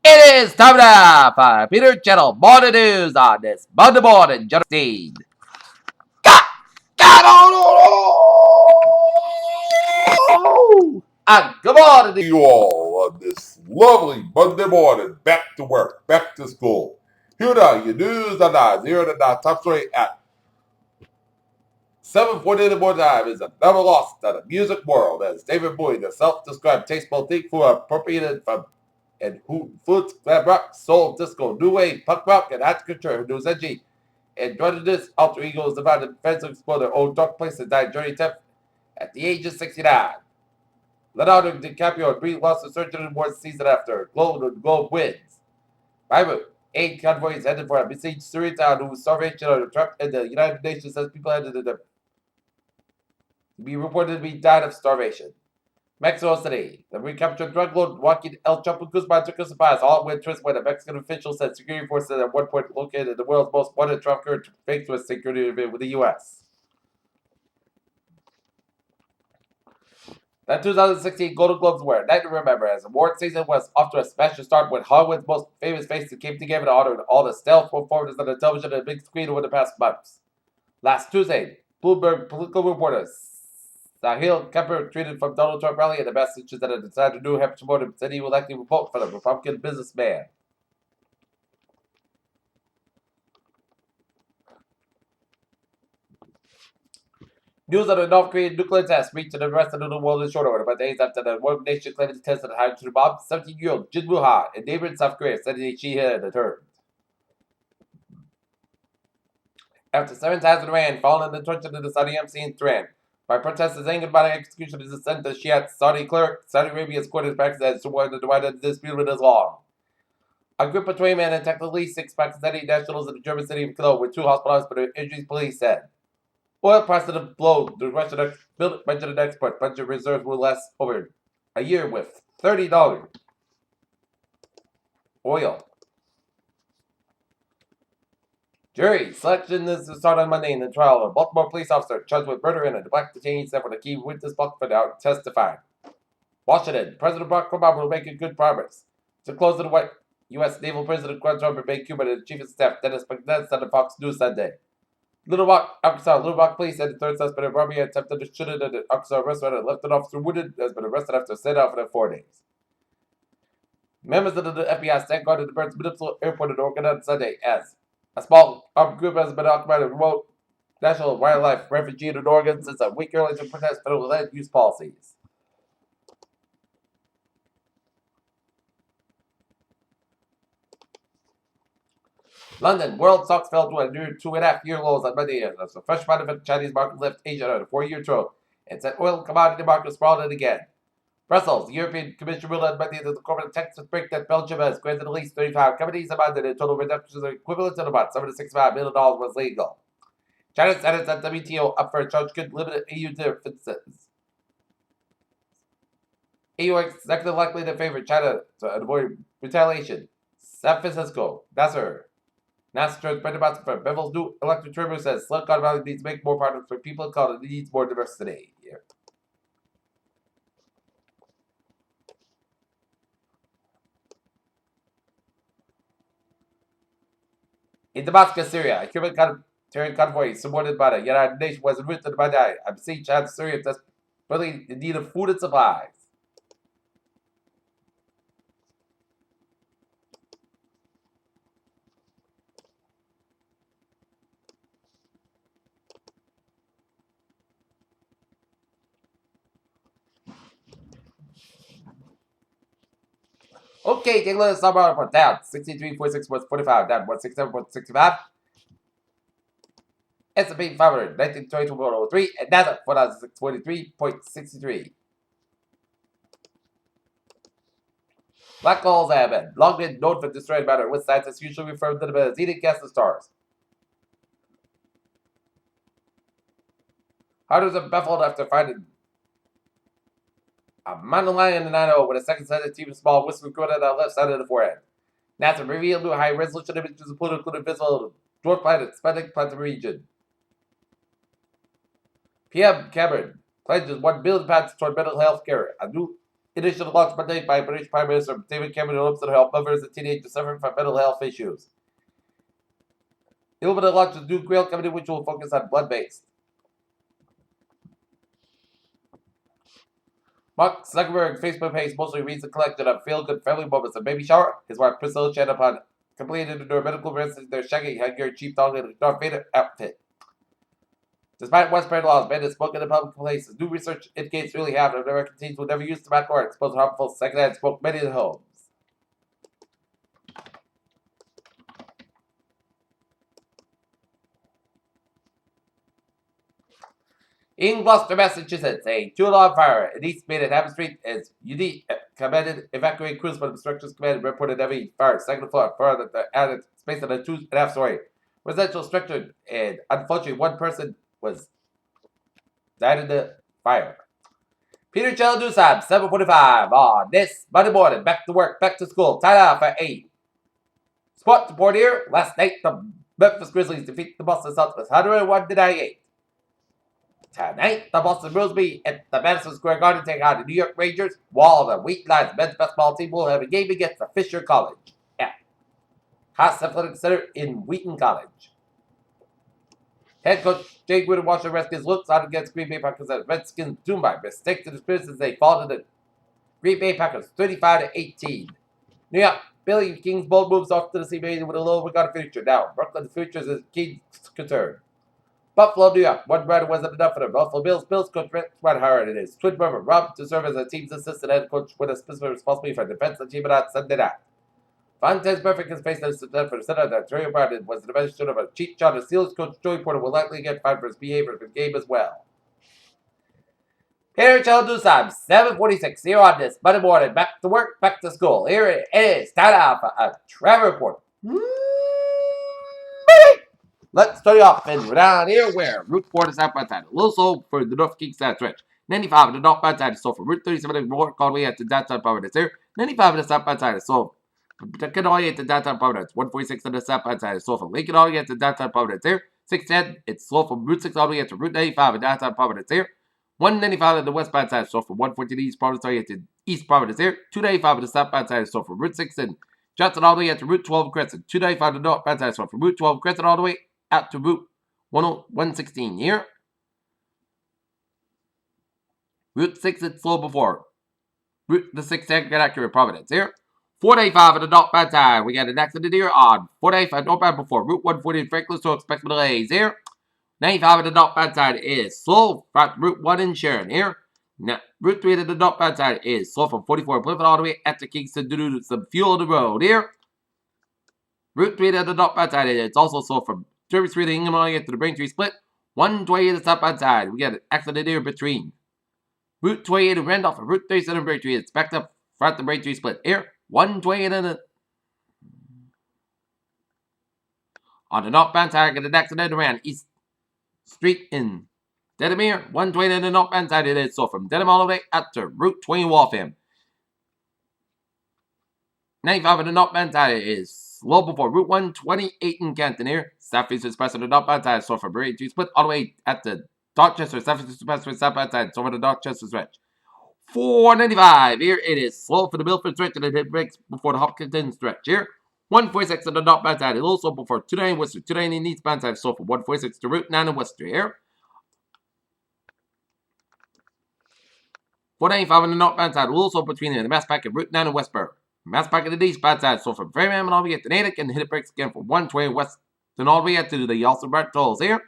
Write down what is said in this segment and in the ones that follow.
It is time now for Peter Channel Morning News on this Monday morning. Justin. Got on! And good morning to you all on this lovely Monday morning. Back to work, back to school. Here are your news and here are the top story at 7:40 in the morning time is another loss to the music world as David Bowie, the self-described tasteful thief who appropriated from and who foods glam rock, soul, disco, new wave, punk rock, and hot couture who knows edgy. And joining this alter ego is divided fans to explore their own dark place and died journey tenth at the age of 69. Leonardo DiCaprio breathed lost a surgeon awards season after Globe wins. Bible, 8 convoys headed for a besieged Syrian town whose starvation are trapped in the United Nations says people headed to be reported to be died of starvation. Mexico City. The recaptured drug lord Joaquin El Chapo Guzman took a surprise, all at twist when a Mexican official said security forces at one point located the world's most wanted trafficker faced with security with the U.S. The 2016 Golden Globes were a night to remember as award season was off to a smash start when Hollywood's most famous faces came together to honor all the stellar performances on the television and big screen over the past months. Last Tuesday, Bloomberg political reporter Sahil Kemper tweeted from Donald Trump rally in the message that had decided New Hampshire voter said he would likely vote for the Republican businessman. News of the North Korean nuclear test reached the rest of the world in short order, but days after the one nation claimed to test at hydrogen bomb, 17-year-old Jin Woo-ha, a neighbor in South Korea, said that she had returned. After 7 times in Iran, falling in the torture of the Saudi embassy in Tehran, by protesters angered by the execution of the sent to Shiite Saudi clerk, Saudi Arabia's court has practiced as to whether the dispute with Islam. A group of 20 men attacked at least 6 Pakistani nationals in the German city of Kilo, with 2 hospitalized for their injuries, police said. Oil prices have blown. The Russian export budget reserves will last over a year with $30. Oil. Jury selection is to start on Monday in the trial of a Baltimore police officer charged with murder and a black detainee set for the key witness box for now testifying. Washington. President Barack Obama will make good progress. To close the White U.S. Naval President Guantanamo Bay, Cuba, and the Chief of Staff Dennis McNabb said to Fox News Sunday. Little Rock, Arkansas. Little Rock police said the third suspect in robbery attempted to shoot at an Arkansas restaurant and left an officer wounded has been arrested after a standoff for 4 days. Members of the FBI stand guard at the Burns Municipal Airport in Oregon on Sunday as a small armed group has been occupied a remote national wildlife refuge in Oregon since a week earlier to protest federal land use policies. London, world stocks fell to a near 2.5-year lows on Monday as the fresh round of Chinese market left Asia on a 4-year trough and sent oil commodity markets sprawling again. Brussels, the European Commission ruled on Monday that the corporate tax break that Belgium has granted at least 35 companies amended in total reductions equivalent to about $765 million was legal. China Senate sent WTO up for a charge could limit EU differences. EU executive likely to favor China to avoid retaliation. San Francisco, Nasser President for Bevel's new electric turbo says Silicon Valley needs to make more partners for people of color. It needs more diversity. Here. In Damascus, Syria, a Cuban humanitarian convoy supported by the United Nations was en route to the Madai. I'm seeing Chad Syria desperately in need of food and supplies. Okay, take a look at the summer report down 63.6.45, down 167.65. S&P 500, 1922.03, and NASDAQ 4,643.63. Black holes have been long been known for destroying matter, with scientists usually refer to them as eating gas and stars. Hunters are baffled after finding a mountain lion in Idaho with a second set of team of small whistling crater on the left side of the forehead. NASA revealed new high-resolution images of Pluto including visible dwarf planets, spanning planet region. PM Cameron pledges £1 billion toward mental health care. A new initially launched Monday by British Prime Minister David Cameron hopes to help mothers and teenagers suffering from mental health issues. Illumina launched a new Grail company which will focus on blood-based. Mark Zuckerberg's Facebook page mostly reads a collection of feel-good family moments. A baby shower. His wife Priscilla shared upon completing their medical residence their shaggy headgear cheap dog in a Darth Vader outfit. Despite widespread laws banning smoking in public places, new research indicates really half of American teens will never use tobacco or expose to harmful secondhand smoke many in homes. In Gloucester, Massachusetts, a two-alarm fire in East Main and Hammond Street is unique. Commanded evacuating crews from the structure's command reported heavy fire second floor further the added space on a 2.5-story residential structure, and unfortunately one person died in the fire. Peter Chell News Time, 7:45 on this Monday morning. Back to work, back to school. Time out for 8. Sport report here. Last night, the Memphis Grizzlies defeat the Boston Celtics 101-98. Tonight, the Boston Bruins meet at the Madison Square Garden take on the New York Rangers, while the Wheaton Lions men's basketball team will have a game against the Fisher College at Haas Athletic Center in Wheaton College. Head coach Jay Gruden Washington Redskins looks out against Green Bay Packers as Redskins doomed by mistakes and experience as they fall to the Green Bay Packers 35-18. New York Billy Kings bold moves off to the CBA with a low regard future. Now, Brooklyn's future is a key concern. Buffalo, New York. One rider wasn't enough for the Buffalo Bills. Bills coach Red hired and his twin brother Rob to serve as the team's assistant head coach with a specific responsibility for defense achievement on Sunday night. Fontaine Perfect is faced as the for the center that Terry O'Brien was the mention of a cheap shot. The Steelers coach Joey Porter will likely get fined for his behavior in the game as well. Here at Channel News Time, 7:46 here on this Monday morning. Back to work, back to school. Here it is. Time out for a travel report. Let's start off in around here where Route 4 is southbound side. A little slow for the North Kingstown stretch. 95 on the northbound side is slow for Route 37 and North all the way at the downtown Providence there. 95 on the southbound side is slow. Lincoln all the way at the downtown Providence. 146 on the southbound side is slow from Lincoln all the way at the downtown Providence there. 610, it's slow from Route 6 all the way at to Route 95 in downtown Providence there. 195 on the westbound side is slow from 114 East Providence all the way to East Providence there. 295 on the southbound side is slow from Route 6 and Johnson all the way at to Route 12 Crescent. 295 on the northbound side is slow from Route 12 Crescent all the way out to Route 116 here. Route 6 it's slow before. Route the 6 get accurate Providence here. 495 on the northbound side. We got an accident here on 495 northbound before Route 140 in Franklin, so expect some delays here. 95 on the northbound side is slow from Route 1 in Sharon here. Now, Route 3 on the northbound side is slow from 44 in Plymouth all the way at to Kingston due to some fuel on the road here. Route 3 on the northbound side is also slow from Derby Street to Ingham all the way to the Braintree split. 128 on the southbound side. We got an accident here between Route 28 and Randolph and Route 37 and Braintree. It's backed up front the Braintree split here. 128 on the northbound side. Got an accident around East Street in Dedemere. 120 on the northbound side. It is so from Dedham all the way out to Route 20 Waltham. 95 on the northbound side is slow before Route 128 in Canton here. Southeast Express on the northbound side is slow for Braintree split all the way at the Dorchester. Southeast Express for the southbound side, so for the Dorchester stretch. 495 here it is slow for the Milford stretch and it hit brakes before the Hopkinton stretch here. 146 on the northbound side, a little slow before 290 Worcester. 290 in the eastbound side, slow for 146 to Route 9 in Worcester here. 495 on the northbound side, a little slow between the Mass Pack and Route 9 in Westboro. Mass Pack in the eastbound side, slow from Framingham all the way at the Natick and hit brakes again for 120 West and all the way out to the Austin Brett tolls here.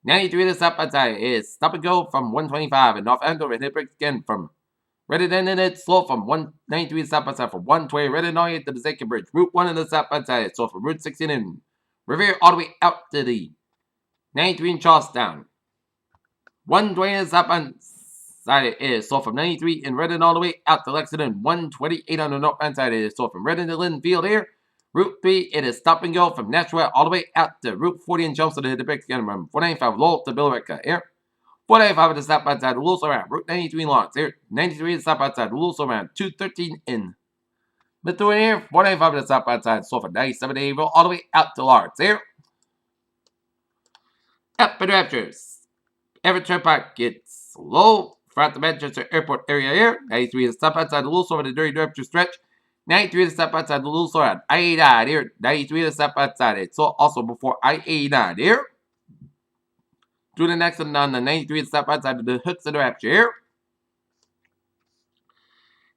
93 on the southbound side is stop and go from 125 and North Andover and hit brakes again from Reddit and it's slow from 193 southbound side from 120 Reddit all the way to the Zakin Bridge. Route 1 on the southbound side is slow from Route 16 in Revere all the way out to the 93 in Charlestown. 120 on the southbound side is slow from 93 in Reddit all the way out to Lexington. 128 on the northbound side is slow from Reddit to Linfield here. Route 3 it is stop and go from Nashua all the way out to Route 40 in Chelmsford to hit the brakes again from 495 Lowell to Billerica here. 495 at the southbound side, Lewis around Route 93 in Lawrence here. 93 at the southbound side, Lewis around 213 in Methuen here. 495 at the southbound side, so for 97 April all the way out to Lawrence here. Up in Raptors. Everett Turnpike gets low throughout the Manchester Airport area here. 93 to stop outside the Little Store with a dirty director stretch. 93 to stop outside the Little Store on I-89 here. 93 to stop outside it. So also before I-89 here. To the next one on the 93 to stop outside the Hooks and the Rapture here.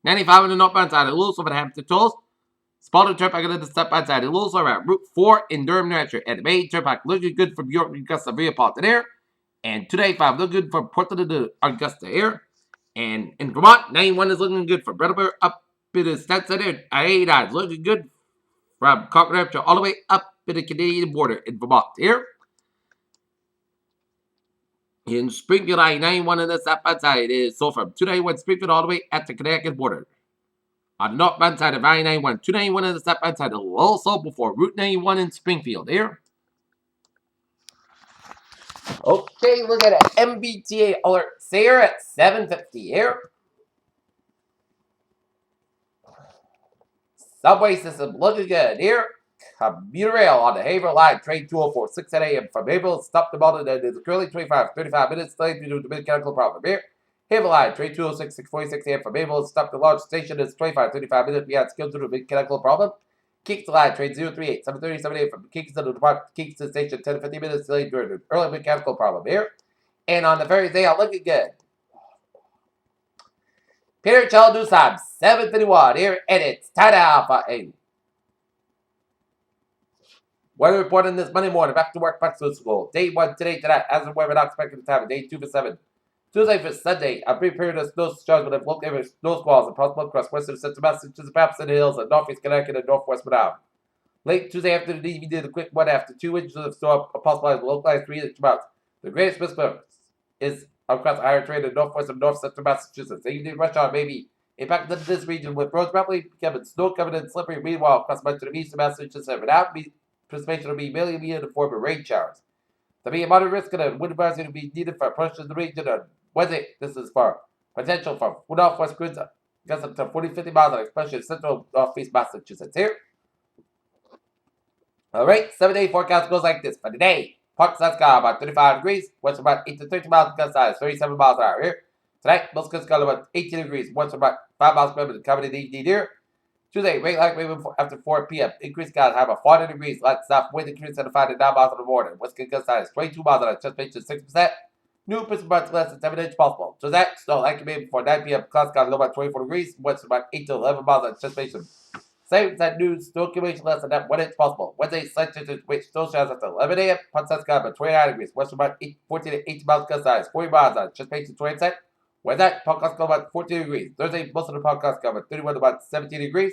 95 on the northbound side of the Little Store for the Hampton Tolls. Spalding Turnpike on the stop outside the Little Store at Route 4 in Durham, New Hampshire. And the main Turnpike looking good from York, Augusta, via Palton here. And 285 looking good from Portland to Augusta here. And in Vermont, 91 is looking good for Brattleboro up in the Stetson here. 89 is looking good from Concord, Hampshire, all the way up to the Canadian border in Vermont here. In Springfield, I-91 on the southbound side is so from 291 Springfield all the way at the Connecticut border. On the northbound side of I-91, 291 on the southbound side, also before Route 91 in Springfield here. Okay, look at it. MBTA alert Sayre at 7:50 here. Subway system looking good here. Commuter rail on the Haverhill line, train 204, 6 at a.m. from Haverhill, stop the mountain, and it's currently 35 minutes delayed due to the mechanical problem here. Haverhill line, train 206, 6:46 a.m. from Haverhill, stop the large station, it's 35 minutes behind schedule due to the mechanical problem. Kingston line, train 038, 7:37 a.m. from Kingston to depart Kingston Station, 10 to 15 minutes delayed due to the early mechanical problem here. And on the ferry, they are looking good. Peter Charles Newsam, 7:51 here, and it's time Alpha 8. Weather report on this Monday morning. Back to work, back to school. Day 1 today, as of weather not expected to have. Day 2 for 7. Tuesday for Sunday. A brief period of snow showers with local snow squalls and possible across western central Massachusetts, perhaps in the hills and northeast Connecticut and northwest Rhode Island. Late Tuesday afternoon, we did a quick 1 after 2 inches of snow, a possible localized 3 inch amounts. The greatest risk is across higher terrain in northwest and north central Massachusetts. The evening rush hour may be impacted this region with roads rapidly becoming snow covered and slippery. Meanwhile, across much of the east of Massachusetts and without precipitation will be mainly in the form of rain showers. There will be a moderate risk of wind advisory to be needed for approaching the region on Wednesday. This is for potential for northwest winds gusts up to 40-50 miles an hour, especially in central northeast Massachusetts here. Alright, 7-day forecast goes like this. For today, Park Saskatchewan about 35 degrees, west about 8 to 13 miles gust size, 37 miles an hour here. Tonight, most gusts got about 18 degrees, west about 5 miles per minute, coming in the evening here. Tuesday, rain like rain after 4 p.m. Increased gusts have a 40 degrees, light south wind increase at 5 to 9 miles in the morning. West gust size 22 miles an hour, just made to 6%. New precipitation less than 7 inches possible. So that snow like it before 9 p.m. Clouds got low about 24 degrees, west about 8 to 11 miles an hour, just made some. Same that new snow accumulation less than 1 inch possible. Wednesday, slight changes with snow showers after 11 a.m. Park Saskatchewan about 29 degrees, west about 14 to 18 miles gust size, 40 miles an hour, just made to 20%. Wednesday, Podcast about 14 degrees. Thursday, most of the podcast got about 31 to about 17 degrees.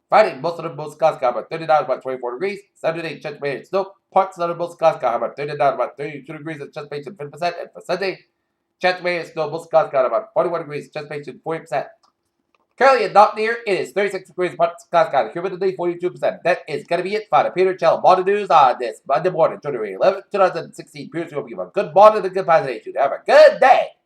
Friday, most of the most got about 39 to about 24 degrees. Saturday, chance made snow. Parts of the most got about 39 to about 32 degrees and chance made 50%. And for Sunday, chance made snow. Most got about 41 degrees, chance made 40%. Currently in Not Near, it is 36 degrees, parts got humidity 42%. That is going to be it for the Peter Chell Morning News on this Monday morning, January 11th, 2016. Peter will give a good morning and a good presentation. Have a good day.